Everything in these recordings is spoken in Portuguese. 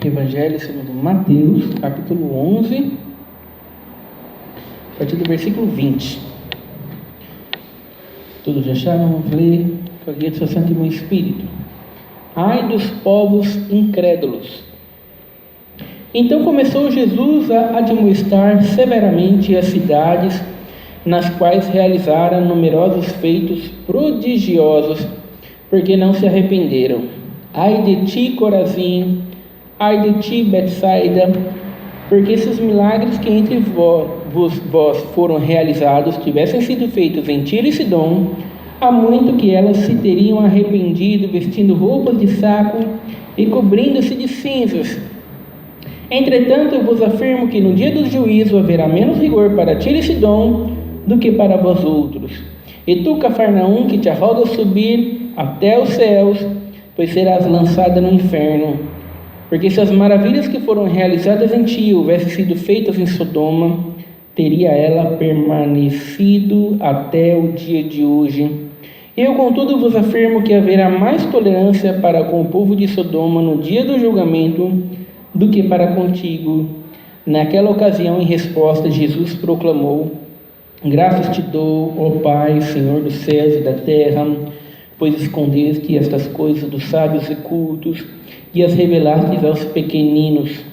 Evangelho segundo Mateus, capítulo 11, a partir do versículo 20. Todos já acharam? Vamos ler com a guia do seu Santo e Bom Espírito. Ai dos povos incrédulos! Então começou Jesus a admoestar severamente as cidades nas quais realizara numerosos feitos prodigiosos, porque não se arrependeram. Ai de ti, Corazim! Ai de ti, Betsaida! Porque se os milagres que entre vós foram realizados tivessem sido feitos em Tiro e Sidom, há muito que elas se teriam arrependido, vestindo roupas de saco e cobrindo-se de cinzas. Entretanto, eu vos afirmo que no dia do juízo haverá menos rigor para Tiro e Sidom do que para vós outros. E tu, Cafarnaum, que te arrogas subir até os céus, pois serás lançada no inferno. Porque se as maravilhas que foram realizadas em ti houvessem sido feitas em Sodoma, teria ela permanecido até o dia de hoje. Eu, contudo, vos afirmo que haverá mais tolerância para com o povo de Sodoma no dia do julgamento do que para contigo. Naquela ocasião, em resposta, Jesus proclamou: graças te dou, ó Pai, Senhor dos céus e da terra, pois escondeste estas coisas dos sábios e cultos e as revelaste aos pequeninos.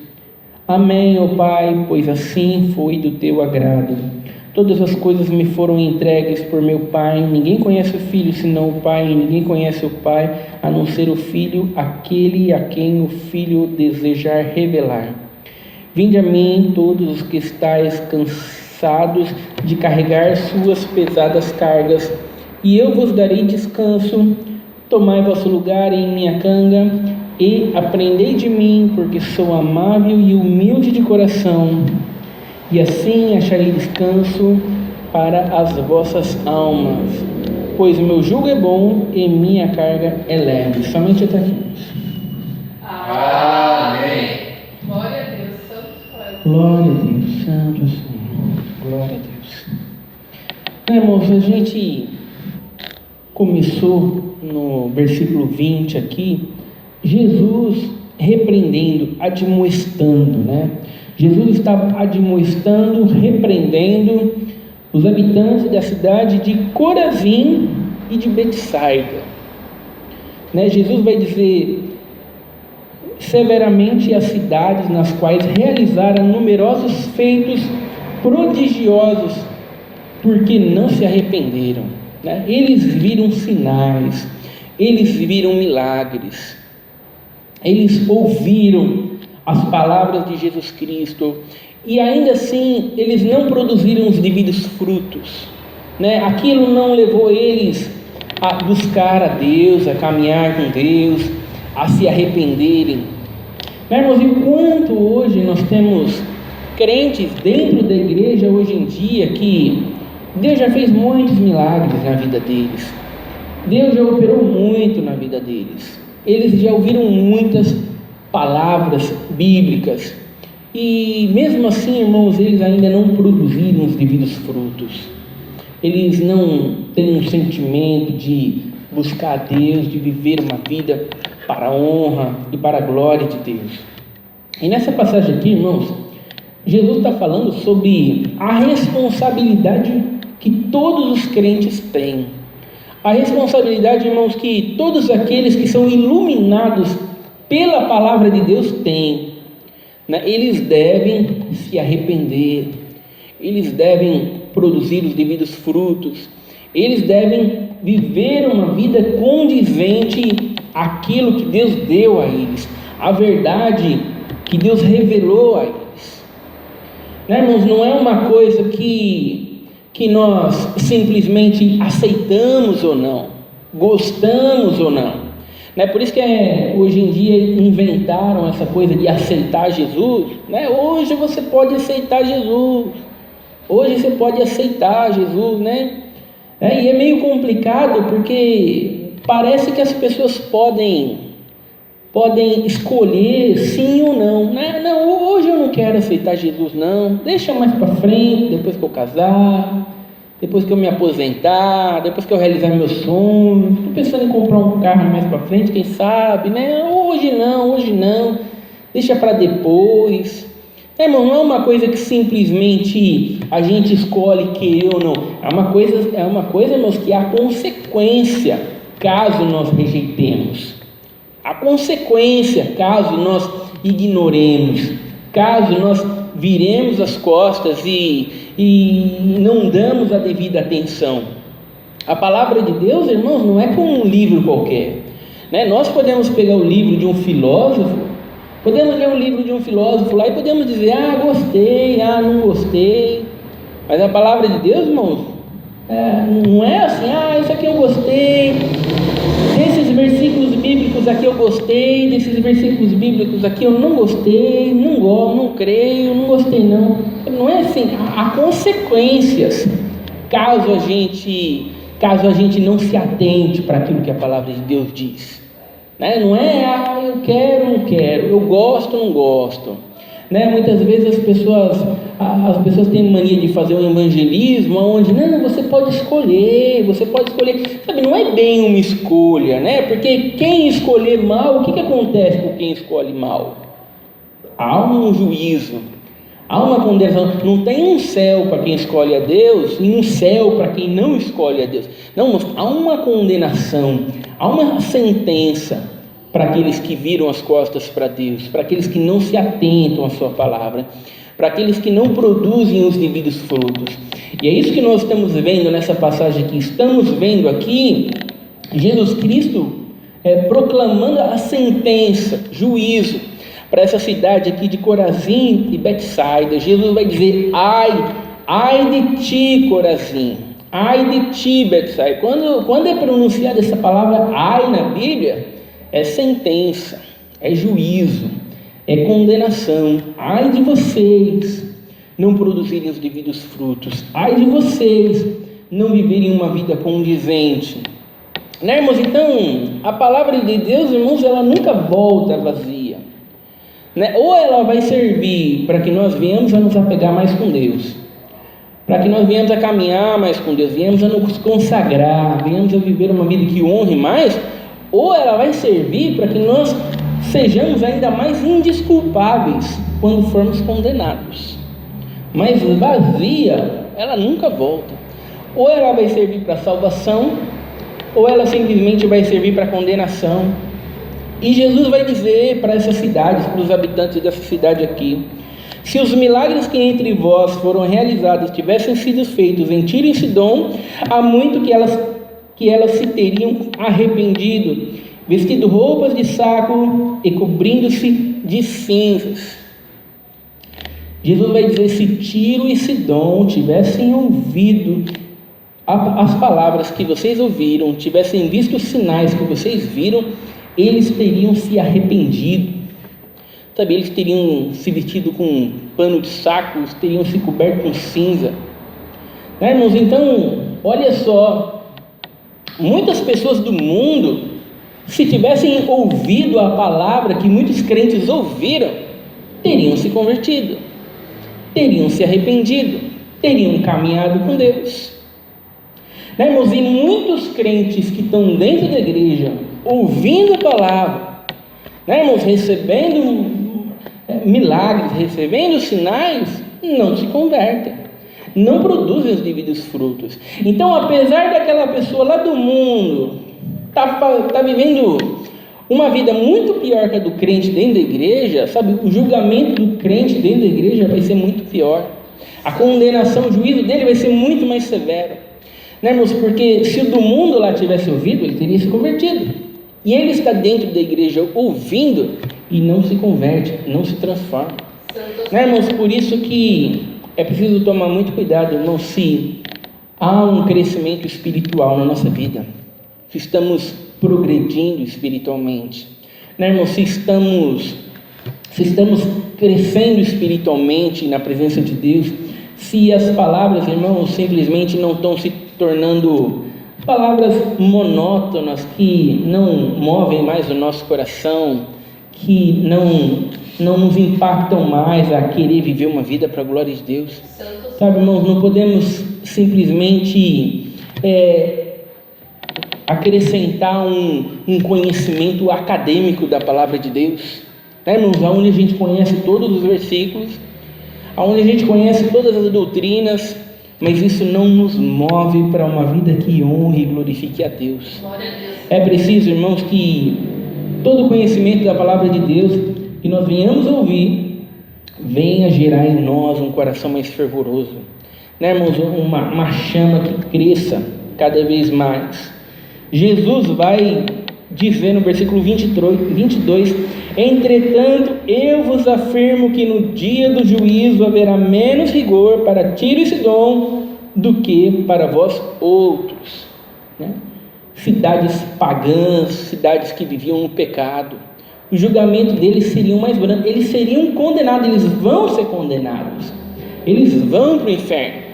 Amém, ó Pai, pois assim foi do teu agrado. Todas as coisas me foram entregues por meu Pai. Ninguém conhece o Filho senão o Pai, e ninguém conhece o Pai a não ser o Filho, aquele a quem o Filho desejar revelar. Vinde a mim, todos os que estáis cansados de carregar suas pesadas cargas, e eu vos darei descanso. Tomai vosso lugar em minha canga e aprendei de mim, porque sou amável e humilde de coração, e assim acharei descanso para as vossas almas, pois meu jugo é bom e minha carga é leve. Somente até aqui. Amém. Glória a Deus, santo. Glória a Deus, santo Senhor. Glória a Deus. Irmãos, a gente começou no versículo 20 aqui, Jesus repreendendo, admoestando, né? Jesus estava admoestando, repreendendo os habitantes da cidade de Corazim e de Betsaida, né? Jesus vai dizer severamente as cidades nas quais realizaram numerosos feitos prodigiosos, porque não se arrependeram, né? Eles viram sinais, eles viram milagres, eles ouviram as palavras de Jesus Cristo, e ainda assim eles não produziram os devidos frutos, né? Aquilo não levou eles a buscar a Deus, a caminhar com Deus, a se arrependerem, né, irmãos? E quanto hoje nós temos crentes dentro da igreja hoje em dia que Deus já fez muitos milagres na vida deles, Deus já operou muito na vida deles, eles já ouviram muitas palavras bíblicas, e mesmo assim, irmãos, eles ainda não produziram os devidos frutos. Eles não têm um sentimento de buscar a Deus, de viver uma vida para a honra e para a glória de Deus. E nessa passagem aqui, irmãos, Jesus está falando sobre a responsabilidade que todos os crentes têm. A responsabilidade, irmãos, que todos aqueles que são iluminados pela palavra de Deus têm, né? Eles devem se arrepender, eles devem produzir os devidos frutos, eles devem viver uma vida condizente àquilo que Deus deu a eles, a verdade que Deus revelou a eles, né, irmãos? Não é uma coisa que nós simplesmente aceitamos ou não, gostamos ou não, né? Por isso que hoje em dia inventaram essa coisa de aceitar Jesus, né? Hoje você pode aceitar Jesus, hoje você pode aceitar Jesus, né? E é meio complicado, porque parece que as pessoas podem escolher sim ou não, né? Não, hoje eu não quero aceitar Jesus não, deixa mais para frente, depois que eu casar, depois que eu me aposentar, depois que eu realizar meus sonhos, estou pensando em comprar um carro mais para frente, quem sabe, né? Hoje não, deixa para depois. Irmão, não é uma coisa que simplesmente a gente escolhe querer ou não. É uma coisa, irmãos, que há consequência caso nós rejeitemos. Há consequência caso nós ignoremos, caso nós viremos as costas e não damos a devida atenção. A palavra de Deus, irmãos, não é como um livro qualquer, né? Nós podemos pegar o livro de um filósofo, podemos ler o livro de um filósofo lá e podemos dizer, gostei, não gostei. Mas a palavra de Deus, irmãos, não é assim, isso aqui eu gostei, desses versículos bíblicos aqui eu gostei, desses versículos bíblicos aqui eu não gostei, não gosto, não creio, não gostei não. Não é assim, há consequências caso a gente não se atente para aquilo que a palavra de Deus diz, né? Não é, eu quero, não quero, eu gosto, não gosto, né? Muitas vezes as pessoas têm mania de fazer um evangelismo onde, não, você pode escolher, sabe, não é bem uma escolha, né? Porque quem escolher mal, o que acontece com quem escolhe mal? Há um juízo, há uma condenação. Não tem um céu para quem escolhe a Deus e um céu para quem não escolhe a Deus. Não, mas há uma condenação, há uma sentença para aqueles que viram as costas para Deus, para aqueles que não se atentam à sua palavra, para aqueles que não produzem os devidos frutos. E é isso que nós estamos vendo nessa passagem aqui. Estamos vendo aqui Jesus Cristo proclamando a sentença, juízo, para essa cidade aqui de Corazim e Betsaida. Jesus vai dizer, ai de ti, Corazim, ai de ti, Betsaida. Quando é pronunciada essa palavra ai na Bíblia, é sentença, é juízo, é condenação. Ai de vocês não produzirem os devidos frutos, ai de vocês não viverem uma vida condizente, né, irmãos? Então a palavra de Deus, irmãos, ela nunca volta vazia, né? Ou ela vai servir para que nós venhamos a nos apegar mais com Deus, para que nós venhamos a caminhar mais com Deus, venhamos a nos consagrar, venhamos a viver uma vida que honre mais, ou ela vai servir para que nós sejamos ainda mais indesculpáveis quando formos condenados. Mas vazia, ela nunca volta. Ou ela vai servir para salvação, ou ela simplesmente vai servir para condenação. E Jesus vai dizer para essas cidades, para os habitantes dessa cidade aqui, se os milagres que entre vós foram realizados tivessem sido feitos em Tiro e Sidom, há muito que elas se teriam arrependido, vestido roupas de saco e cobrindo-se de cinzas. Jesus vai dizer, se Tiro e Sidom tivessem ouvido as palavras que vocês ouviram, tivessem visto os sinais que vocês viram, eles teriam se arrependido, sabe? Eles teriam se vestido com um pano de saco, eles teriam se coberto com cinza, né, irmãos? Então, olha só, muitas pessoas do mundo, se tivessem ouvido a palavra que muitos crentes ouviram, teriam se convertido, teriam se arrependido, teriam caminhado com Deus, né, irmãos? E muitos crentes que estão dentro da igreja, ouvindo a palavra, né, irmãos, recebendo milagres, recebendo sinais, não se convertem, não produzem os devidos frutos. Então, apesar daquela pessoa lá do mundo tá vivendo uma vida muito pior que a do crente dentro da igreja, sabe, o julgamento do crente dentro da igreja vai ser muito pior, a condenação, o juízo dele vai ser muito mais severo, né, irmãos? Porque se o do mundo lá tivesse ouvido, ele teria se convertido, e ele está dentro da igreja ouvindo e não se converte, não se transforma, né, irmãos? Por isso que é preciso tomar muito cuidado, irmão, se há um crescimento espiritual na nossa vida, se estamos progredindo espiritualmente, né, irmão? Se estamos crescendo espiritualmente na presença de Deus, se as palavras, irmãos, simplesmente não estão se tornando palavras monótonas que não movem mais o nosso coração, que não nos impactam mais a querer viver uma vida para a glória de Deus, sabe, irmãos? Não podemos simplesmente acrescentar um conhecimento acadêmico da palavra de Deus, né, irmãos? Onde a gente conhece todos os versículos, onde a gente conhece todas as doutrinas, mas isso não nos move para uma vida que honre e glorifique a Deus. Glória a Deus. É preciso, irmãos, que todo o conhecimento da palavra de Deus que nós venhamos ouvir venha gerar em nós um coração mais fervoroso, né, irmãos? Uma chama que cresça cada vez mais. Jesus vai dizer no versículo 22: entretanto, eu vos afirmo que no dia do juízo haverá menos rigor para Tiro e Sidom do que para vós outros, né? Cidades pagãs, cidades que viviam no pecado, o julgamento deles seria mais brando, eles seriam condenados, eles vão ser condenados, eles vão para o inferno.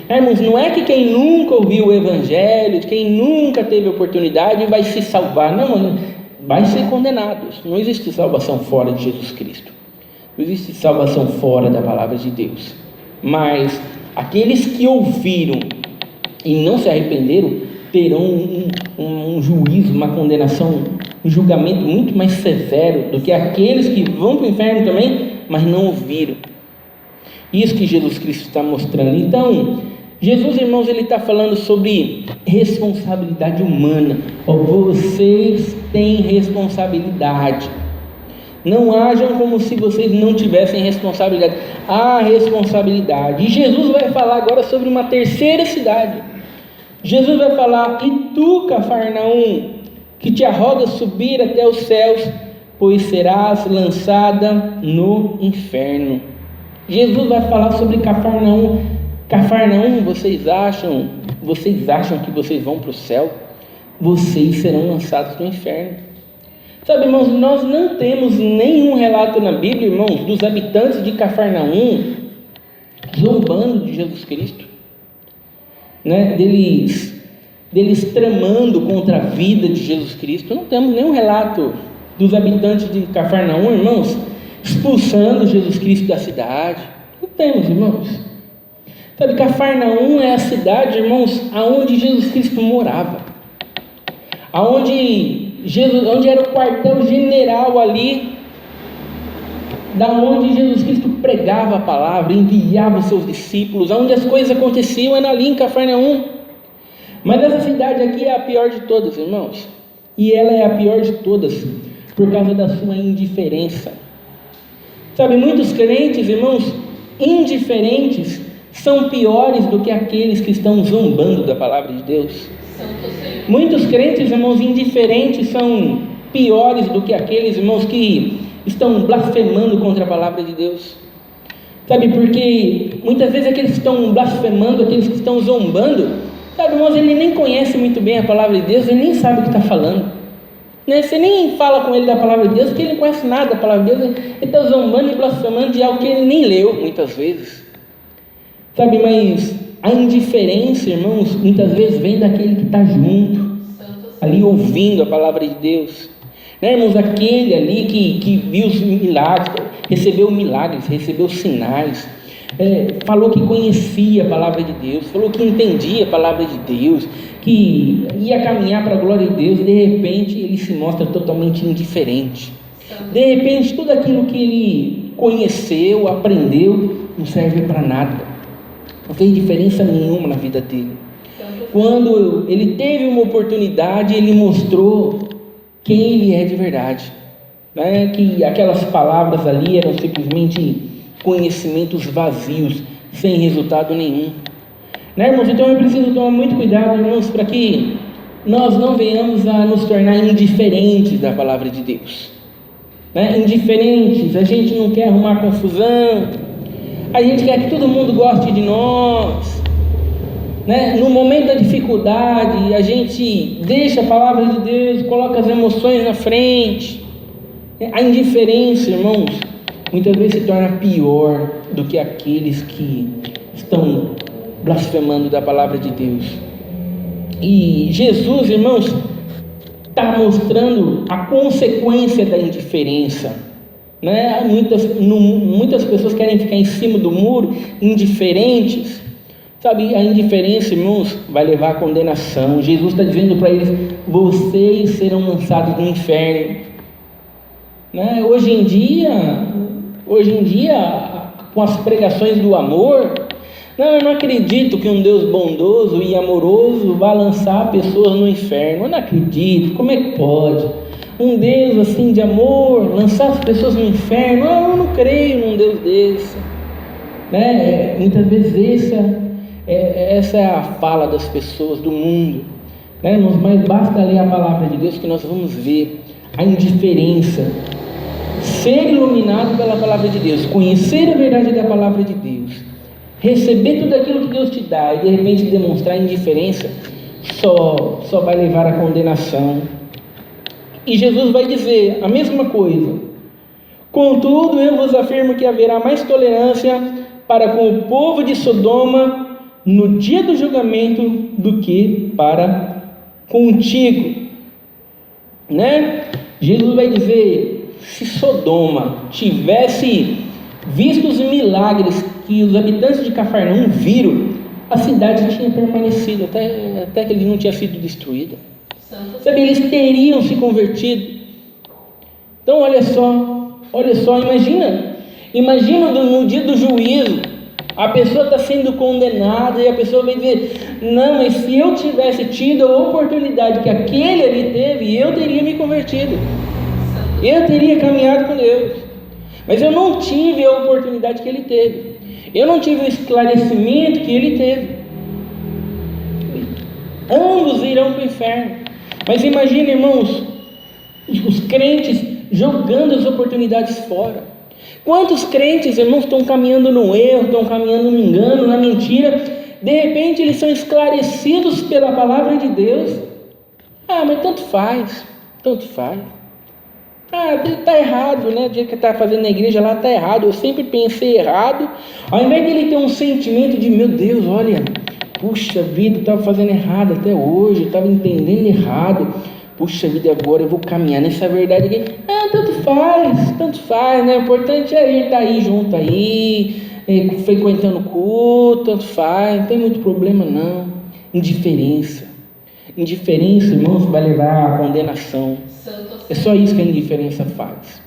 Irmãos, não é que quem nunca ouviu o Evangelho, quem nunca teve oportunidade vai se salvar, não, vai ser condenado. Não existe salvação fora de Jesus Cristo, não existe salvação fora da palavra de Deus, mas aqueles que ouviram e não se arrependeram terão um juízo, uma condenação, um julgamento muito mais severo do que aqueles que vão para o inferno também, mas não ouviram. Isso que Jesus Cristo está mostrando. Então, Jesus, irmãos, ele está falando sobre responsabilidade humana. Vocês têm responsabilidade. Não ajam como se vocês não tivessem responsabilidade. Há responsabilidade. E Jesus vai falar agora sobre uma terceira cidade. Jesus vai falar: e tu, Cafarnaum, que te arrogas subir até os céus, pois serás lançada no inferno. Jesus vai falar sobre Cafarnaum. Cafarnaum, vocês acham que vocês vão para o céu? Vocês serão lançados no inferno. Sabe, irmãos, nós não temos nenhum relato na Bíblia, irmãos, dos habitantes de Cafarnaum zombando de Jesus Cristo, né? Deles tramando contra a vida de Jesus Cristo. Não temos nenhum relato dos habitantes de Cafarnaum, irmãos, expulsando Jesus Cristo da cidade. Não temos, irmãos. Sabe, Cafarnaum é a cidade, irmãos, aonde Jesus Cristo morava, onde era o quartel general ali, da onde Jesus Cristo pregava a palavra, enviava os seus discípulos, onde as coisas aconteciam era ali em Cafarnaum. Mas essa cidade aqui é a pior de todas, irmãos, e ela é a pior de todas por causa da sua indiferença. Sabe, muitos crentes, irmãos, indiferentes são piores do que aqueles que estão zombando da palavra de Deus. Muitos crentes, irmãos, indiferentes são piores do que aqueles, irmãos, que estão blasfemando contra a palavra de Deus. Sabe, porque muitas vezes aqueles que estão blasfemando, aqueles que estão zombando, sabe, irmãos, ele nem conhece muito bem a palavra de Deus, ele nem sabe o que está falando, né? Você nem fala com ele da palavra de Deus, porque ele não conhece nada da palavra de Deus, ele está zombando e blasfemando de algo que ele nem leu muitas vezes. Sabe, mas a indiferença, irmãos, muitas vezes vem daquele que está junto, ali ouvindo a palavra de Deus, né, irmãos? Aquele ali que viu os milagres, recebeu sinais, falou que conhecia a palavra de Deus, falou que entendia a palavra de Deus, que ia caminhar para a glória de Deus, e de repente ele se mostra totalmente indiferente. De repente tudo aquilo que ele conheceu, aprendeu, não serve para nada. Não fez diferença nenhuma na vida dele. Quando ele teve uma oportunidade, ele mostrou quem ele é de verdade, né? Que aquelas palavras ali eram simplesmente conhecimentos vazios, sem resultado nenhum, né, irmãos? Então é preciso tomar muito cuidado, irmãos, para que nós não venhamos a nos tornar indiferentes da palavra de Deus, né? Indiferentes, a gente não quer arrumar confusão, a gente quer que todo mundo goste de nós, né? No momento da dificuldade, a gente deixa a palavra de Deus, coloca as emoções na frente. A indiferença, irmãos, muitas vezes se torna pior do que aqueles que estão blasfemando da palavra de Deus. E Jesus, irmãos, está mostrando a consequência da indiferença, né? Muitas pessoas querem ficar em cima do muro, indiferentes. Sabe, a indiferença, irmãos, vai levar à condenação. Jesus está dizendo para eles: vocês serão lançados no inferno. né? Hoje em dia, com as pregações do amor, não, eu não acredito que um Deus bondoso e amoroso vá lançar pessoas no inferno. Eu não acredito. Como é que pode? Um Deus assim de amor lançar as pessoas no inferno? Eu não creio num Deus desse, né? Muitas vezes essa é a fala das pessoas do mundo, né? Mas basta ler a palavra de Deus que nós vamos ver a indiferença. Ser iluminado pela palavra de Deus, conhecer a verdade da palavra de Deus, receber tudo aquilo que Deus te dá e de repente demonstrar indiferença, só vai levar à condenação. E Jesus vai dizer a mesma coisa: contudo eu vos afirmo que haverá mais tolerância para com o povo de Sodoma no dia do julgamento do que para contigo, né? Jesus vai dizer: se Sodoma tivesse visto os milagres que os habitantes de Cafarnaum viram, a cidade tinha permanecido até que ele não tinha sido destruída. Sabe, eles teriam se convertido. Então olha só, imagina no dia do juízo, a pessoa está sendo condenada e a pessoa vai dizer: não, mas se eu tivesse tido a oportunidade que aquele ali teve, eu teria me convertido, eu teria caminhado com Deus, mas eu não tive a oportunidade que ele teve, eu não tive o esclarecimento que ele teve. Ambos irão para o inferno. Mas imagina, irmãos, os crentes jogando as oportunidades fora. Quantos crentes, irmãos, estão caminhando no erro, estão caminhando no engano, na mentira, de repente eles são esclarecidos pela palavra de Deus. Mas tanto faz. Está errado, né? O dia que está fazendo na igreja lá está errado. Eu sempre pensei errado. Ao invés de ele ter um sentimento de: meu Deus, olha, puxa vida, eu estava fazendo errado até hoje, eu estava entendendo errado. Puxa vida, agora eu vou caminhar nessa verdade aqui. Tanto faz, né? O importante é a gente estar aí junto aí, frequentando o culto, tanto faz, não tem muito problema não. Indiferença, irmãos, vai levar à condenação. É só isso que a indiferença faz,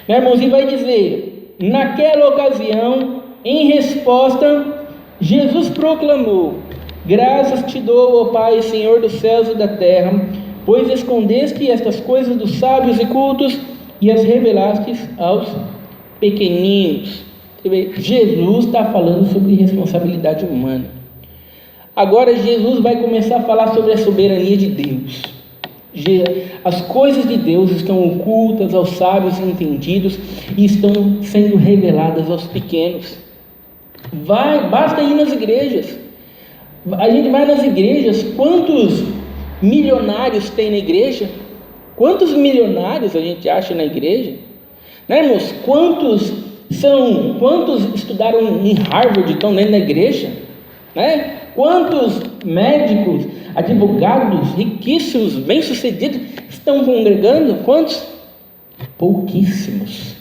né, irmãos? E vai dizer: naquela ocasião, em resposta, Jesus proclamou: graças te dou, ó Pai, Senhor dos céus e da terra, pois escondeste estas coisas dos sábios e cultos e as revelaste aos pequeninos. Jesus está falando sobre responsabilidade humana. Agora Jesus vai começar a falar sobre a soberania de Deus. As coisas de Deus estão ocultas aos sábios e entendidos e estão sendo reveladas aos pequenos. Basta ir nas igrejas. A gente vai nas igrejas, quantos milionários tem na igreja? Quantos milionários a gente acha na igreja? Né, irmãos? Quantos estudaram em Harvard e estão dentro da igreja? Né? Quantos médicos, advogados, riquíssimos, bem-sucedidos estão congregando? Quantos? Pouquíssimos.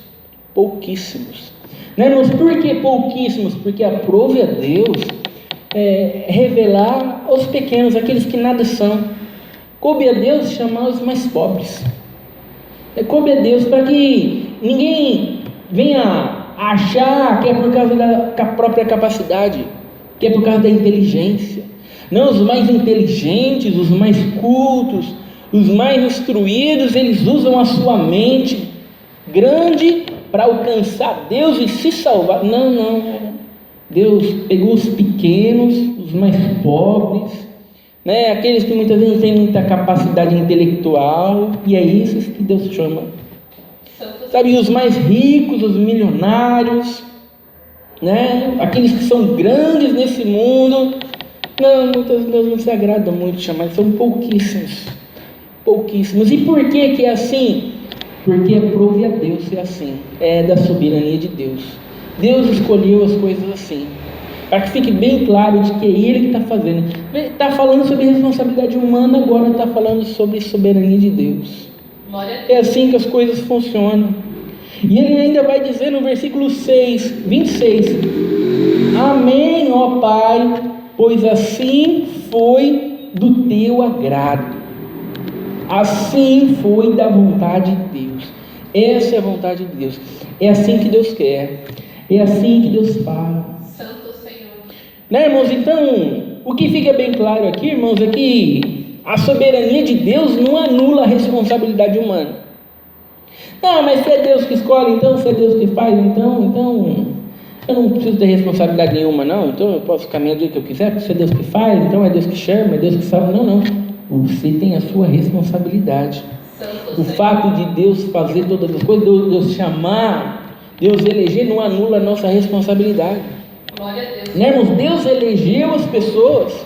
Né, irmãos? Por que pouquíssimos? Porque aprove a Deus revelar aos pequenos, aqueles que nada são. Coube a Deus chamar os mais pobres. Coube a Deus para que ninguém venha achar que é por causa da própria capacidade, que é por causa da inteligência. Não, os mais inteligentes, os mais cultos, os mais instruídos, eles usam a sua mente grande para alcançar Deus e se salvar. Não. Deus pegou os pequenos, os mais pobres, né? Aqueles que muitas vezes não têm muita capacidade intelectual, e é isso que Deus chama. Sabe, os mais ricos, os milionários, né? Aqueles que são grandes nesse mundo, muitas vezes não se agrada muito chamar, são pouquíssimos. E por que é assim? Porque aprove a Deus ser assim, é da soberania de Deus. Deus escolheu as coisas assim, para que fique bem claro de que é Ele que está fazendo. Está falando sobre responsabilidade humana, agora está falando sobre soberania de Deus. É assim que as coisas funcionam. E ele ainda vai dizer no versículo 26: amém, ó Pai, pois assim foi do teu agrado, assim foi da vontade de Deus. Essa é a vontade de Deus. É assim que Deus quer. É assim que Deus fala. Santo Senhor. Né, irmãos? Então, o que fica bem claro aqui, irmãos, é que a soberania de Deus não anula a responsabilidade humana. Não, mas se é Deus que escolhe, então, se é Deus que faz, então eu não preciso ter responsabilidade nenhuma, não. Então eu posso caminhar do jeito que eu quiser, porque se é Deus que faz, então é Deus que chama, é Deus que salva. Não. Você tem a sua responsabilidade. O fato de Deus fazer todas as coisas, Deus chamar, Deus eleger, não anula a nossa responsabilidade. Glória a Deus. Né, irmãos? Deus elegeu as pessoas.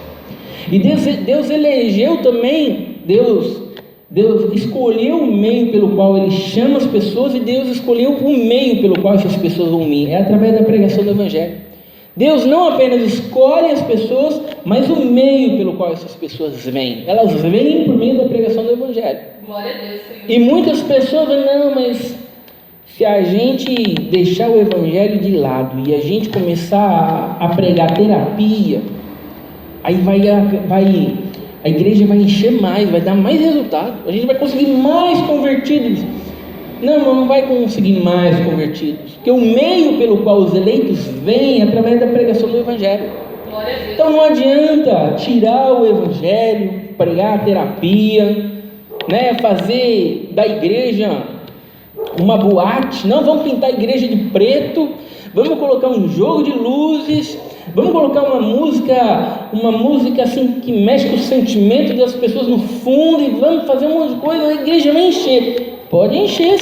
E Deus elegeu também, Deus escolheu o meio pelo qual Ele chama as pessoas, e Deus escolheu o meio pelo qual essas pessoas vão vir. É através da pregação do Evangelho. Deus não apenas escolhe as pessoas, mas o meio pelo qual essas pessoas vêm. Elas vêm por meio da pregação do Evangelho. Glória a Deus, Senhor. E muitas pessoas falam, não, mas se a gente deixar o Evangelho de lado e a gente começar a pregar terapia, aí a igreja vai encher mais, vai dar mais resultado, a gente vai conseguir mais convertidos. Não vai conseguir mais convertidos, porque o meio pelo qual os eleitos vêm é através da pregação do Evangelho. Glória a Deus. Então não adianta tirar o Evangelho, pregar a terapia, né, fazer da igreja uma boate. Não, vamos pintar a igreja de preto, vamos colocar um jogo de luzes, vamos colocar uma música assim que mexe com o sentimento das pessoas no fundo, e vamos fazer um monte de coisa, a igreja vai encher. Pode encher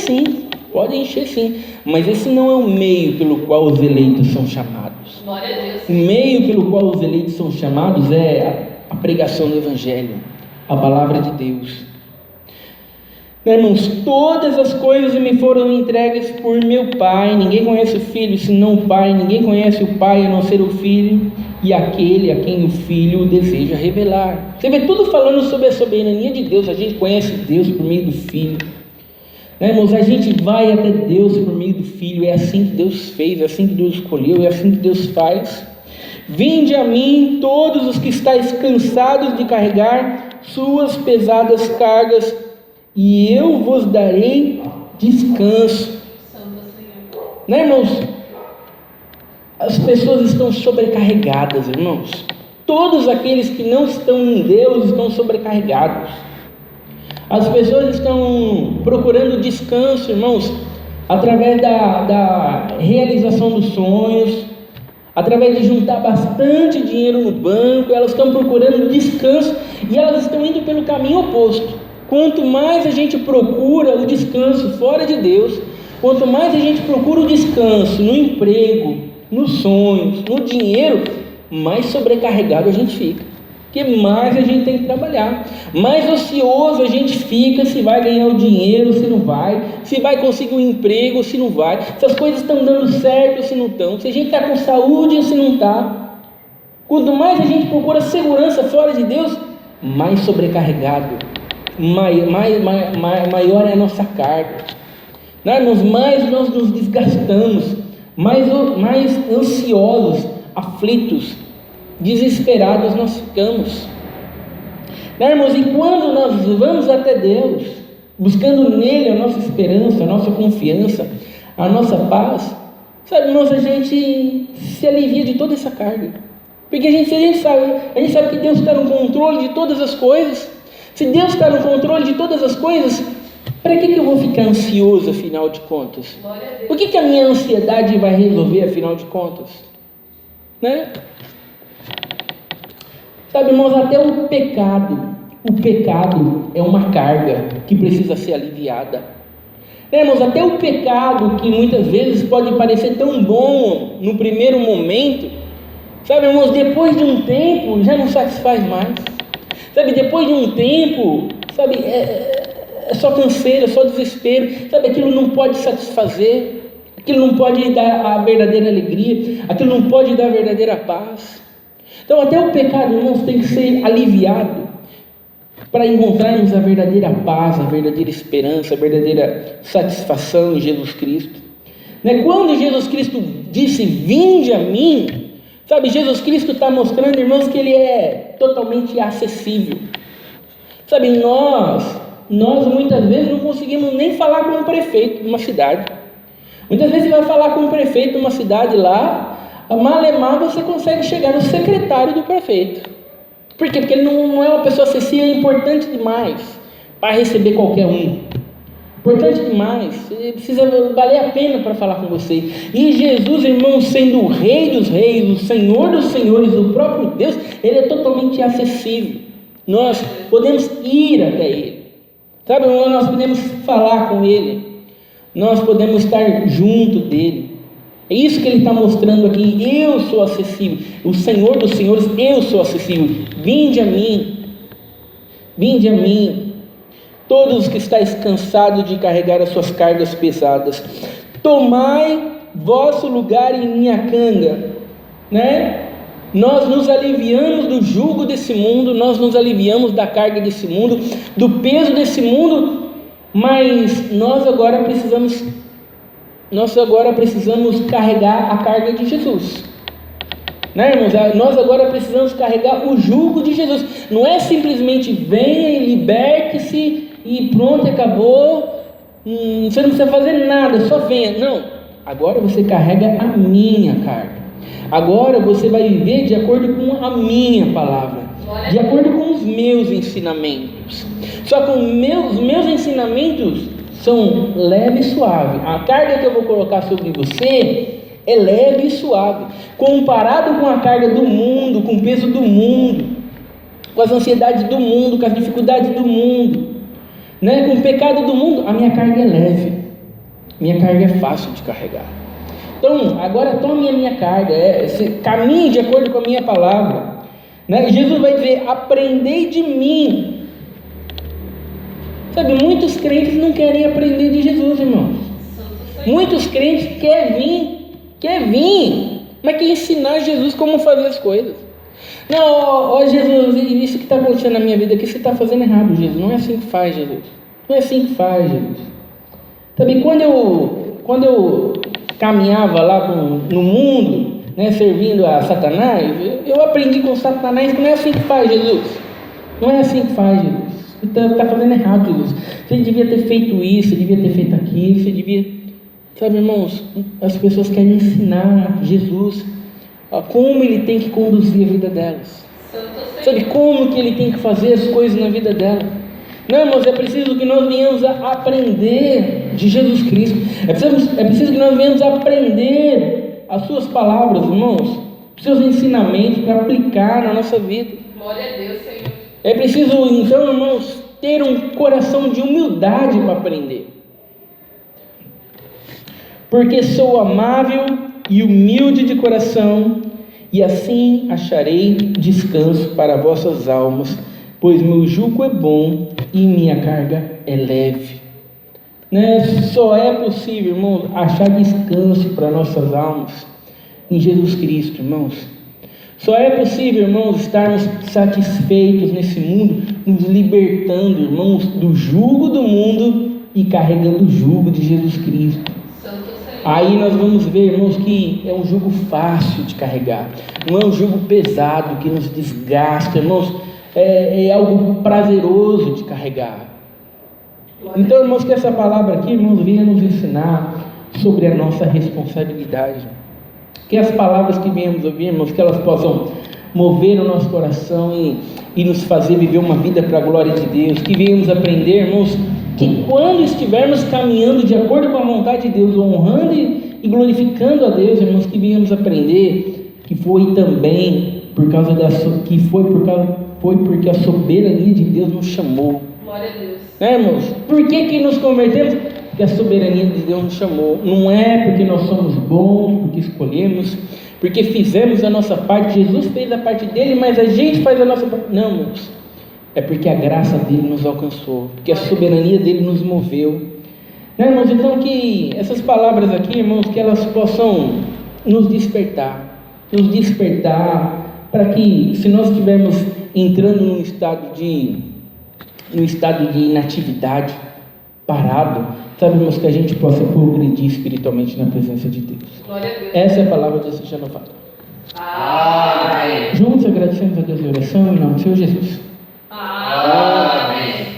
sim, mas esse não é o meio pelo qual os eleitos são chamados. Glória a Deus. O meio pelo qual os eleitos são chamados é a pregação do Evangelho, a palavra de Deus. Irmãos, todas as coisas me foram entregues por meu Pai. Ninguém conhece o Filho senão o Pai. Ninguém conhece o Pai a não ser o Filho e aquele a quem o Filho deseja revelar. Você vê tudo falando sobre a soberania de Deus. A gente conhece Deus por meio do Filho. Irmãos, a gente vai até Deus por meio do Filho. É assim que Deus fez, é assim que Deus escolheu, é assim que Deus faz. Vinde a mim todos os que estáis cansados de carregar suas pesadas cargas, e eu vos darei descanso. Santo Senhor. Né, irmãos? As pessoas estão sobrecarregadas, irmãos. Todos aqueles que não estão em Deus estão sobrecarregados. As pessoas estão procurando descanso, irmãos, através da realização dos sonhos, através de juntar bastante dinheiro no banco. Elas estão procurando descanso e elas estão indo pelo caminho oposto. Quanto mais a gente procura o descanso fora de Deus, quanto mais a gente procura o descanso no emprego, nos sonhos, no dinheiro, mais sobrecarregado a gente fica. Porque mais a gente tem que trabalhar, mais ocioso a gente fica, se vai ganhar o dinheiro, se não vai, se vai conseguir um emprego, se não vai, se as coisas estão dando certo, se não estão, se a gente está com saúde, se não está. Quanto mais a gente procura segurança fora de Deus, mais sobrecarregado, maior é a nossa carga, mais nós nos desgastamos, mais ansiosos, aflitos, desesperados nós ficamos. Irmãos, e quando nós vamos até Deus, buscando nele a nossa esperança, a nossa confiança, a nossa paz, sabe, irmãos, a gente se alivia de toda essa carga, porque a gente sabe que Deus está no controle de todas as coisas. Se Deus está no controle de todas as coisas, para que eu vou ficar ansioso afinal de contas? O que a minha ansiedade vai resolver afinal de contas? Né? Sabe, irmãos, até o pecado é uma carga que precisa ser aliviada. Né, irmãos, até o pecado, que muitas vezes pode parecer tão bom no primeiro momento, sabe, irmãos, depois de um tempo já não satisfaz mais. Sabe, depois de um tempo, sabe, é só canseira, é só desespero. Sabe, aquilo não pode satisfazer, aquilo não pode dar a verdadeira alegria, aquilo não pode dar a verdadeira paz. Então até o pecado, irmãos, tem que ser aliviado para encontrarmos a verdadeira paz, a verdadeira esperança, a verdadeira satisfação em Jesus Cristo. Né? Quando Jesus Cristo disse, vinde a mim, sabe, Jesus Cristo está mostrando, irmãos, que Ele é totalmente acessível. Sabe, nós nós muitas vezes não conseguimos nem falar com o prefeito de uma cidade. Muitas vezes você vai falar com o prefeito de uma cidade lá, malemar você consegue chegar no secretário do prefeito. Por quê? Porque ele não é uma pessoa acessível, é importante demais para receber qualquer um. Importante demais, precisa valer a pena para falar com você. E Jesus, irmãos, sendo o Rei dos Reis, o Senhor dos Senhores, o próprio Deus, Ele é totalmente acessível. Nós podemos ir até Ele, sabe? Nós podemos falar com Ele, nós podemos estar junto dEle. É isso que Ele está mostrando aqui. Eu sou acessível, o Senhor dos Senhores, eu sou acessível. Vinde a mim, vinde a mim. Todos que estáis cansados de carregar as suas cargas pesadas, tomai vosso lugar em minha canga, né? Nós nos aliviamos do jugo desse mundo, nós nos aliviamos da carga desse mundo, do peso desse mundo, mas nós agora precisamos carregar a carga de Jesus. Né, irmãos? Nós agora precisamos carregar o jugo de Jesus. Não é simplesmente venha e liberte-se e pronto, acabou, você não precisa fazer nada, só venha. Não, agora você carrega a minha carga. Agora você vai viver de acordo com a minha palavra, de acordo com os meus ensinamentos. Só que os meus ensinamentos são leve e suave. A carga que eu vou colocar sobre você é leve e suave, comparado com a carga do mundo, com o peso do mundo, com as ansiedades do mundo, com as dificuldades do mundo, né? Com o pecado do mundo. A minha carga é leve, minha carga é fácil de carregar. Então, agora tome a minha carga, caminhe de acordo com a minha palavra, né? Jesus vai dizer, aprendei de mim. Sabe, muitos crentes não querem aprender de Jesus, irmãos. Muitos crentes quer vir, mas quer ensinar Jesus como fazer as coisas. Não, Jesus, isso que está acontecendo na minha vida aqui, você está fazendo errado, Jesus. Não é assim que faz, Jesus. Não é assim que faz, Jesus. Sabe, quando eu caminhava lá no mundo, né, servindo a Satanás, eu aprendi com Satanás que não é assim que faz, Jesus. Não é assim que faz, Jesus. Você está fazendo errado, Jesus. Você devia ter feito isso, você devia ter feito aquilo, você devia... Sabe, irmãos, as pessoas querem ensinar Jesus como Ele tem que conduzir a vida delas. Sabe, como que Ele tem que fazer as coisas na vida dela. Não, irmãos, é preciso que nós venhamos a aprender de Jesus Cristo. É preciso que nós venhamos a aprender as suas palavras, irmãos, os seus ensinamentos para aplicar na nossa vida. Glória a Deus, Senhor. É preciso, então, irmãos, ter um coração de humildade para aprender. Porque sou amável e humilde de coração, e assim acharei descanso para vossas almas, pois meu jugo é bom e minha carga é leve. Né? Só é possível, irmãos, achar descanso para nossas almas em Jesus Cristo, irmãos. Só é possível, irmãos, estarmos satisfeitos nesse mundo, nos libertando, irmãos, do jugo do mundo e carregando o jugo de Jesus Cristo. Aí nós vamos ver, irmãos, que é um jugo fácil de carregar, não é um jugo pesado que nos desgasta, irmãos, é algo prazeroso de carregar. Então, irmãos, que essa palavra aqui, irmãos, venha nos ensinar sobre a nossa responsabilidade. Que as palavras que viemos ouvir, irmãos, que elas possam mover o nosso coração e nos fazer viver uma vida para a glória de Deus. Que venhamos aprender, irmãos, que quando estivermos caminhando de acordo com a vontade de Deus, honrando e glorificando a Deus, irmãos, que venhamos aprender que foi também por causa foi porque a soberania de Deus nos chamou. Glória a Deus. Né, irmãos? Por que nos convertemos? Porque a soberania de Deus nos chamou. Não é porque nós somos bons, porque escolhemos, porque fizemos a nossa parte. Jesus fez a parte dele, mas a gente faz a nossa parte. Não, irmãos. É porque a graça dele nos alcançou, porque a soberania dele nos moveu. Né, irmãos? Então que essas palavras aqui, irmãos, que elas possam nos despertar para que, se nós estivermos entrando num estado de inatividade, parado, sabe, irmãos, que a gente possa progredir espiritualmente na presença de Deus. Glória a Deus. Essa é a palavra de Deus renovada. Amém. Juntos agradecemos a Deus em oração em nome do Senhor Jesus. Amém.